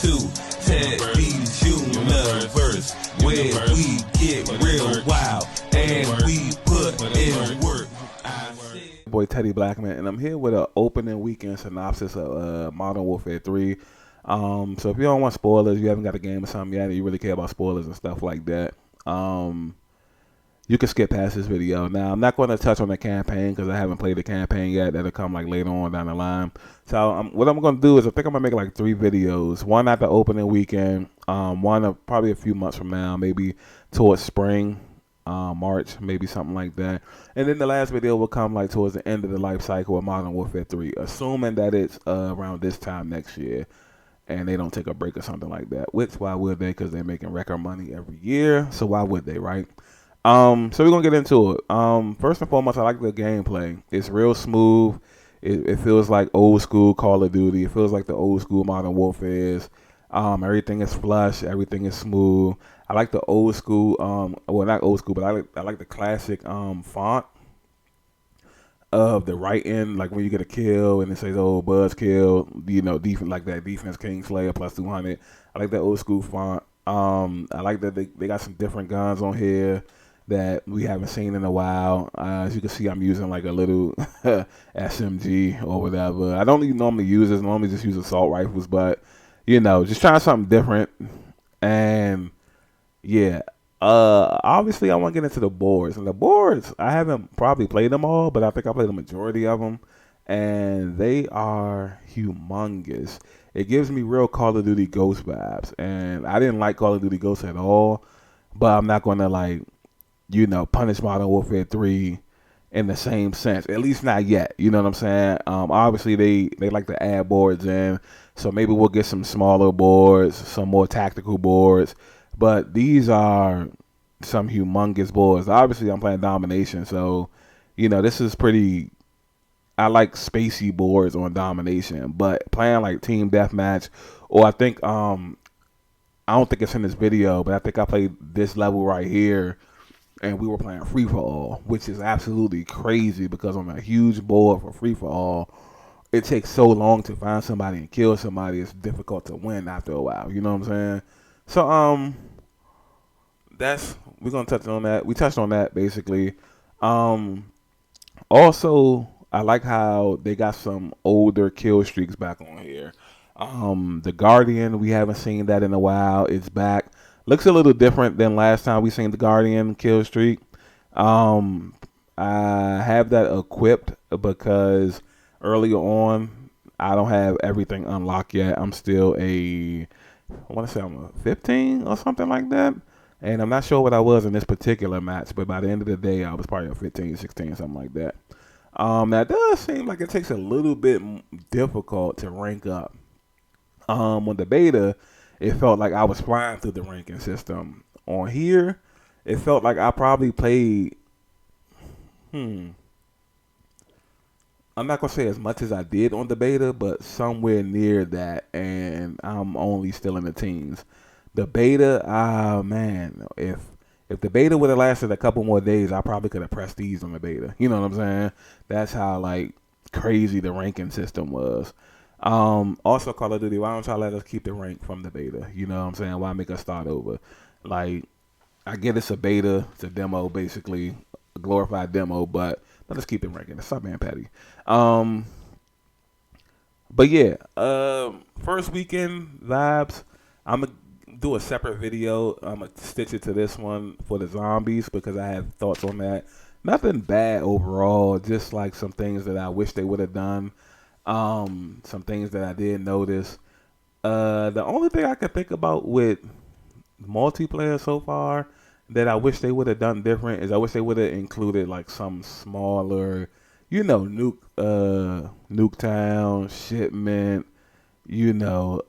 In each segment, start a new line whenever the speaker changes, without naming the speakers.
to Teddy's Universe, where we get real wild and we put in work.
Boy Teddy Blackman, and I'm here with an opening weekend synopsis of Modern Warfare 3. So if you don't want spoilers, you haven't got a game or something yet, and you really care about spoilers and stuff like that, you can skip past this video. Now, I'm not going to touch on the campaign because I haven't played the campaign yet. That'll come like later on down the line. So what I'm going to do is I think I'm going to make like 3 videos. One at the opening weekend, one probably a few months from now, maybe towards spring, March, maybe something like that. And then the last video will come like towards the end of the life cycle of Modern Warfare 3, assuming that it's around this time next year and they don't take a break or something like that. Which, why would they? Because they're making record money every year. So why would they, right? So we're going to get into it. First and foremost, I like the gameplay. It's real smooth. It feels like old school Call of Duty. It feels like the old school Modern Warfare. Everything is flush. Everything is smooth. I like the old school, well, not old school, but I like the classic font of the right end, like when you get a kill and it says, "Oh, Buzz kill," you know, defense like that, defense Kingslayer plus 200. I like that old school font. I like that they got some different guns on here that we haven't seen in a while. As you can see, I'm using like a little SMG or whatever. I don't even normally use this. I normally just use assault rifles, but you know, just trying something different. And yeah, obviously I want to get into the boards. And the boards, I haven't probably played them all, but I think I played the majority of them. And they are humongous. It gives me real Call of Duty Ghost vibes. And I didn't like Call of Duty Ghost at all. But I'm not going to like, you know, punish Modern Warfare 3 in the same sense. At least not yet. You know what I'm saying? Obviously they like to add boards in. So maybe we'll get some smaller boards, some more tactical boards. But these are some humongous boards. Obviously, I'm playing Domination, so, you know, this is pretty... I like spacey boards on Domination. But playing, like, Team Deathmatch, or I think... I don't think it's in this video, but I think I played this level right here, and we were playing free-for-all, which is absolutely crazy, because on a huge board for free-for-all, it takes so long to find somebody and kill somebody. It's difficult to win after a while. You know what I'm saying? So, we're gonna touch on that. We touched on that basically. Also, I like how they got some older kill streaks back on here. The Guardian, we haven't seen that in a while. It's back. Looks a little different than last time we seen the Guardian kill streak. I have that equipped because earlier on, I don't have everything unlocked yet. I'm still I want to say I'm a 15 or something like that. And I'm not sure what I was in this particular match, but by the end of the day, I was probably a 15, 16, something like that. That does seem like it takes a little bit difficult to rank up. On the beta, it felt like I was flying through the ranking system. On here, it felt like I probably played... I'm not going to say as much as I did on the beta, but somewhere near that, and I'm only still in the teens. The beta, man, if the beta would have lasted a couple more days, I probably could have prestiged on the beta. You know what I'm saying? That's how, like, crazy the ranking system was. Also, Call of Duty, why don't y'all let us keep the rank from the beta? You know what I'm saying? Why make us start over? Like, I get it's a beta, it's a demo, basically, a glorified demo, but... let's keep it ranking. What's up, man, Patty? But yeah, first weekend vibes. I'm gonna do a separate video. I'm gonna stitch it to this one for the zombies because I have thoughts on that. Nothing bad overall, just like some things that I wish they would have done. Some things that I did notice. The only thing I could think about with multiplayer so far that I wish they would have done different is I wish they would have included like some smaller, you know, Nuketown, Shipment, you know,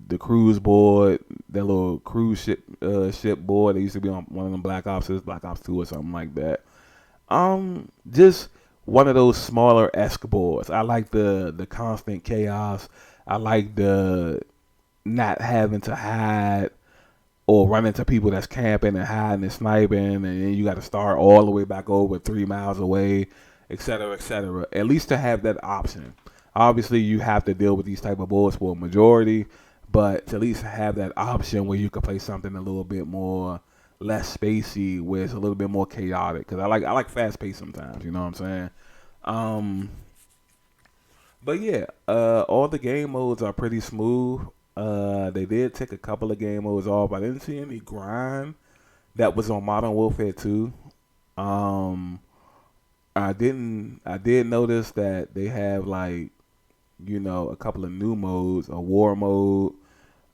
the cruise board, that little cruise ship board that used to be on one of them Black Ops 2 or something like that. Just one of those smaller esque boards. I like the constant chaos. I like the not having to hide or run into people that's camping and hiding and sniping, and then you got to start all the way back over 3 miles away, etc., etc. At least to have that option. Obviously, you have to deal with these type of bullets for a majority, but to at least have that option where you could play something a little bit more less spacey, where it's a little bit more chaotic. Because I like fast pace sometimes. You know what I'm saying? Um, but yeah, all the game modes are pretty smooth. They did take a couple of game modes off. I didn't see any grind that was on Modern Warfare 2. Um, I didn't. I did notice that they have like, a couple of new modes, a war mode.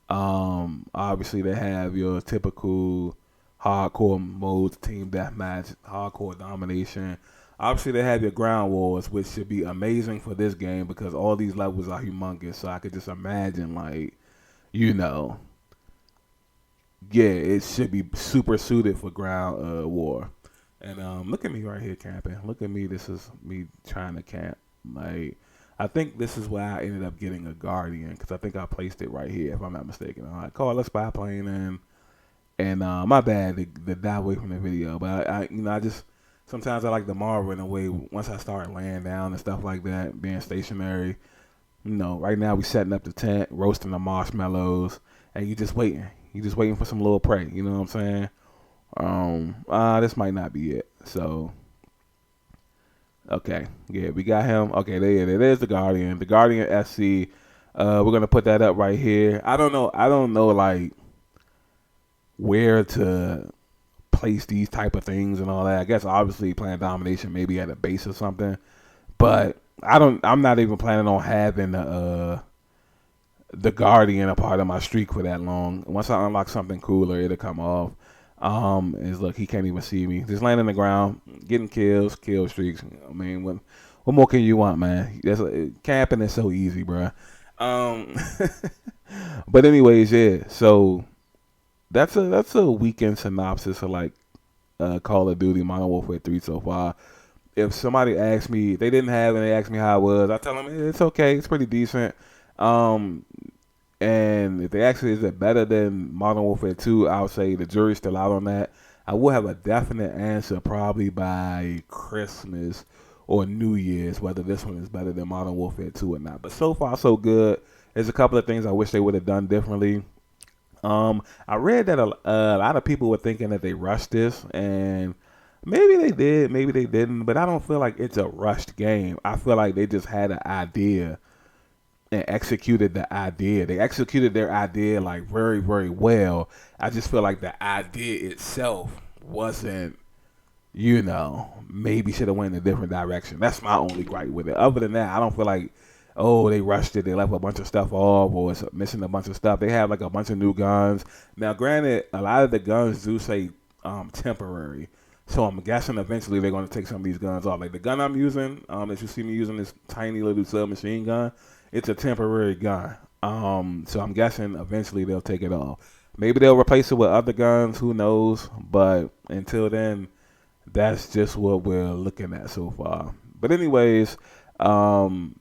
Obviously they have your typical hardcore modes, team deathmatch, hardcore domination. Obviously they have your ground wars, which should be amazing for this game because all these levels are humongous. So I could just imagine, like, you know, yeah, it should be super suited for ground war. And look at me right here camping. Look at me. This is me trying to camp. Like, I think this is why I ended up getting a Guardian because I think I placed it right here, if I'm not mistaken. I call a spy plane in, and my bad to die away from the video, but I just sometimes I like to marvel in a way once I start laying down and stuff like that, being stationary. Right now we setting up the tent, roasting the marshmallows, and you just waiting. You just waiting for some little prey. You know what I'm saying? This might not be it. So, okay, yeah, we got him. Okay, there's the Guardian. The Guardian SC. We're gonna put that up right here. I don't know like where to place these type of things and all that. I guess obviously playing domination maybe at a base or something. But I'm not even planning on having the Guardian a part of my streak for that long. Once I unlock something cooler, it'll come off. Look, he can't even see me. Just laying on the ground, getting kills, kill streaks. I mean, what more can you want, man? Camping is so easy, bro. But anyways, yeah. So that's a weekend synopsis of like Call of Duty Modern Warfare 3 so far. If somebody asks me, they didn't have, and they ask me how it was, I tell them it's okay, it's pretty decent. And if they ask me, is it better than Modern Warfare 2, I would say the jury's still out on that. I will have a definite answer probably by Christmas or New Year's, whether this one is better than Modern Warfare 2 or not. But so far, so good. There's a couple of things I wish they would have done differently. I read that a lot of people were thinking that they rushed this, and maybe they did, maybe they didn't, but I don't feel like it's a rushed game. I feel like they just had an idea and executed the idea. They executed their idea like very, very well. I just feel like the idea itself wasn't, maybe should have went in a different direction. That's my only gripe with it. Other than that, I don't feel like, oh, they rushed it, they left a bunch of stuff off, or it's missing a bunch of stuff. They have like a bunch of new guns. Now, granted, a lot of the guns do say temporary. So I'm guessing eventually they're going to take some of these guns off. Like the gun I'm using, that you see me using, this tiny little submachine gun, it's a temporary gun. So I'm guessing eventually they'll take it off. Maybe they'll replace it with other guns, who knows? But until then, that's just what we're looking at so far. But anyways, I'm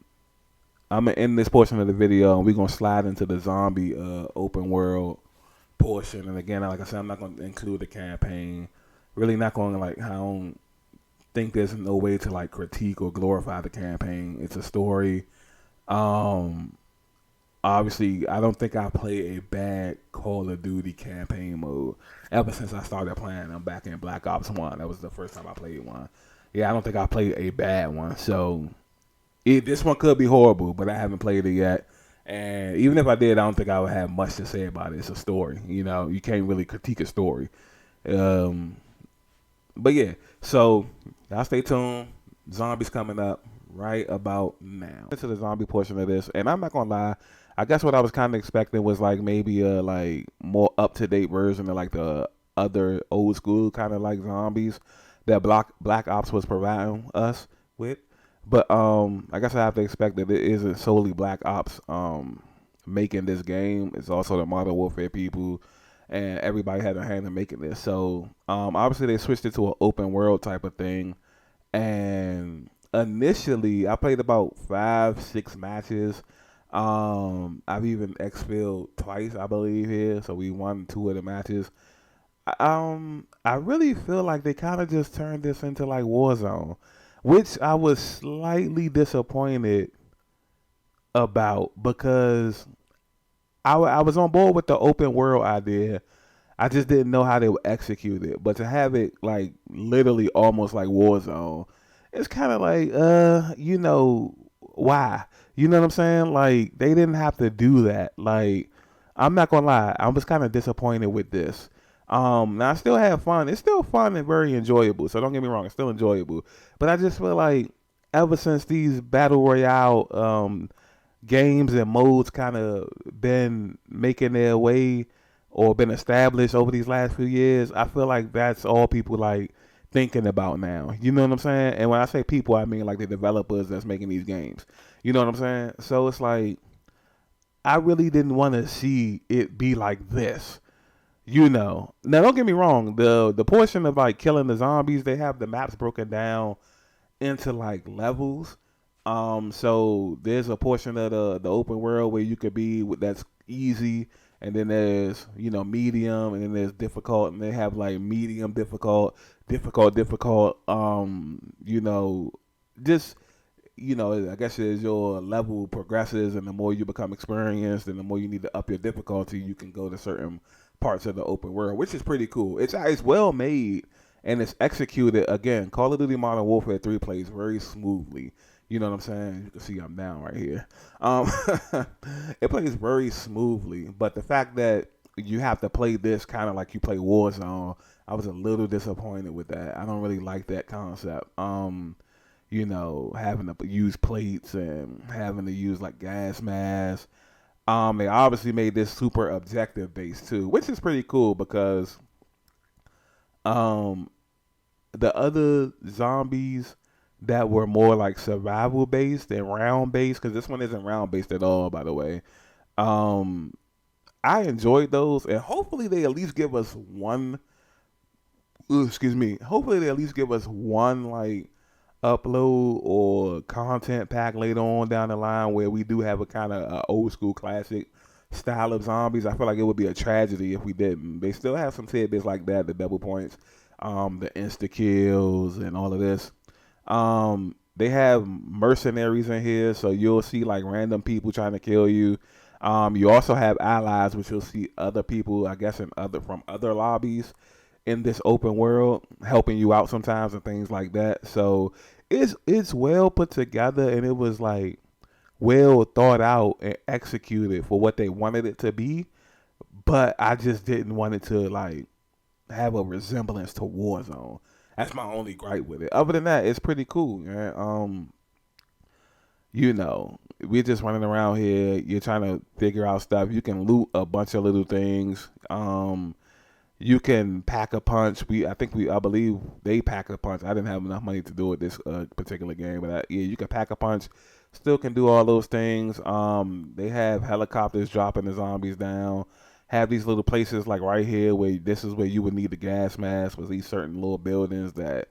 going to end this portion of the video, and we're going to slide into the zombie open world portion. And again, like I said, I'm not going to include the campaign. Really not going to, like, I don't think there's no way to, like, critique or glorify the campaign. It's a story. Obviously, I don't think I played a bad Call of Duty campaign mode ever since I started playing. I'm back in Black Ops 1. That was the first time I played one. Yeah, I don't think I played a bad one. So this one could be horrible, but I haven't played it yet. And even if I did, I don't think I would have much to say about it. It's a story. You can't really critique a story. But yeah, so y'all stay tuned. Zombies coming up right about now. Into the zombie portion of this, and I'm not gonna lie, I guess what I was kind of expecting was like maybe a like more up to date version of like the other old school kind of like zombies that Black Ops was providing us with. But I guess I have to expect that it isn't solely Black Ops making this game. It's also the Modern Warfare people, and everybody had a hand in making this. So obviously they switched it to an open world type of thing. And initially I played about 5-6 matches. I've even exfilled twice, I believe, here. So we won 2 of the matches. I really feel like they kind of just turned this into like Warzone, which I was slightly disappointed about because I was on board with the open world idea. I just didn't know how they would execute it. But to have it like literally almost like Warzone, it's kind of like, why? You know what I'm saying? Like they didn't have to do that. Like I'm not gonna lie, I was kind of disappointed with this. Now I still have fun. It's still fun and very enjoyable. So don't get me wrong, it's still enjoyable. But I just feel like ever since these battle royale games and modes kind of been making their way or been established over these last few years, I feel like that's all people like thinking about now. You know what I'm saying? And when I say people, I mean like the developers that's making these games. You know what I'm saying? So it's like I really didn't want to see it be like this. Now don't get me wrong. The portion of like killing the zombies, they have the maps broken down into like levels. So there's a portion of the open world where you could be that's easy, and then there's medium, and then there's difficult, and they have like medium, difficult, difficult. Just I guess as your level progresses and the more you become experienced and the more you need to up your difficulty, you can go to certain parts of the open world, which is pretty cool. It's well made and it's executed. Again, Call of Duty Modern Warfare 3 plays very smoothly. You know what I'm saying? You can see I'm down right here. It plays very smoothly, but the fact that you have to play this kind of like you play Warzone, I was a little disappointed with that. I don't really like that concept. Having to use plates and having to use like gas masks. They obviously made this super objective based too, which is pretty cool because the other zombies that were more like survival based and round based, because this one isn't round based at all, by the way. I enjoyed those, and hopefully they at least give us one. Hopefully they at least give us one like upload or content pack later on down the line where we do have a kind of old school classic style of zombies. I feel like it would be a tragedy if we didn't. They still have some tidbits like that, the double points, the insta kills, and all of this. They have mercenaries in here, so you'll see like random people trying to kill you. You also have allies, which you'll see other people, I guess, from other lobbies in this open world helping you out sometimes and things like that. So it's well put together, and it was like well thought out and executed for what they wanted it to be. But I just didn't want it to like have a resemblance to Warzone. That's my only gripe with it. Other than that, it's pretty cool. Man. We're just running around here. You're trying to figure out stuff. You can loot a bunch of little things. You can pack a punch. I believe they pack a punch. I didn't have enough money to do it this particular game, but you can pack a punch. Still can do all those things. They have helicopters dropping the zombies down. Have these little places like right here where this is where you would need the gas mask, with these certain little buildings that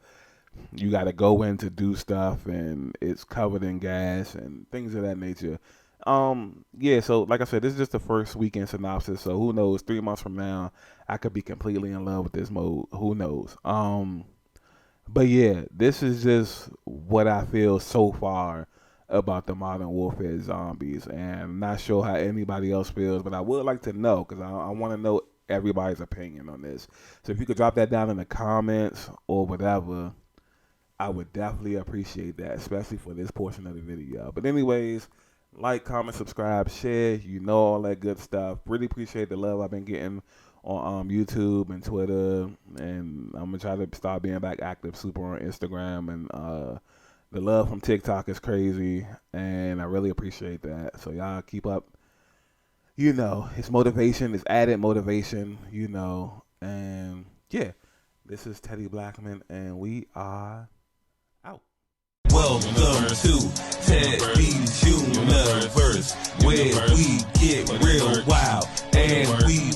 you got to go in to do stuff, and it's covered in gas and things of that nature. So like I said, this is just the first weekend synopsis, so who knows, 3 months from now I could be completely in love with this mode. Who knows? But yeah, this is just what I feel so far about the Modern Warfare zombies, and I'm not sure how anybody else feels, but I would like to know, because I want to know everybody's opinion on this. So if you could drop that down in the comments or whatever, I would definitely appreciate that, especially for this portion of the video. But anyways, like, comment, subscribe, share, all that good stuff. Really appreciate the love I've been getting on YouTube and Twitter, and I'm gonna try to start being back active super on Instagram, and the love from TikTok is crazy, and I really appreciate that. So y'all keep up. It's motivation, it's added motivation, and yeah, this is Teddy Blackman, and we are out.
Welcome to Teddy's Universe, where we get real wild and we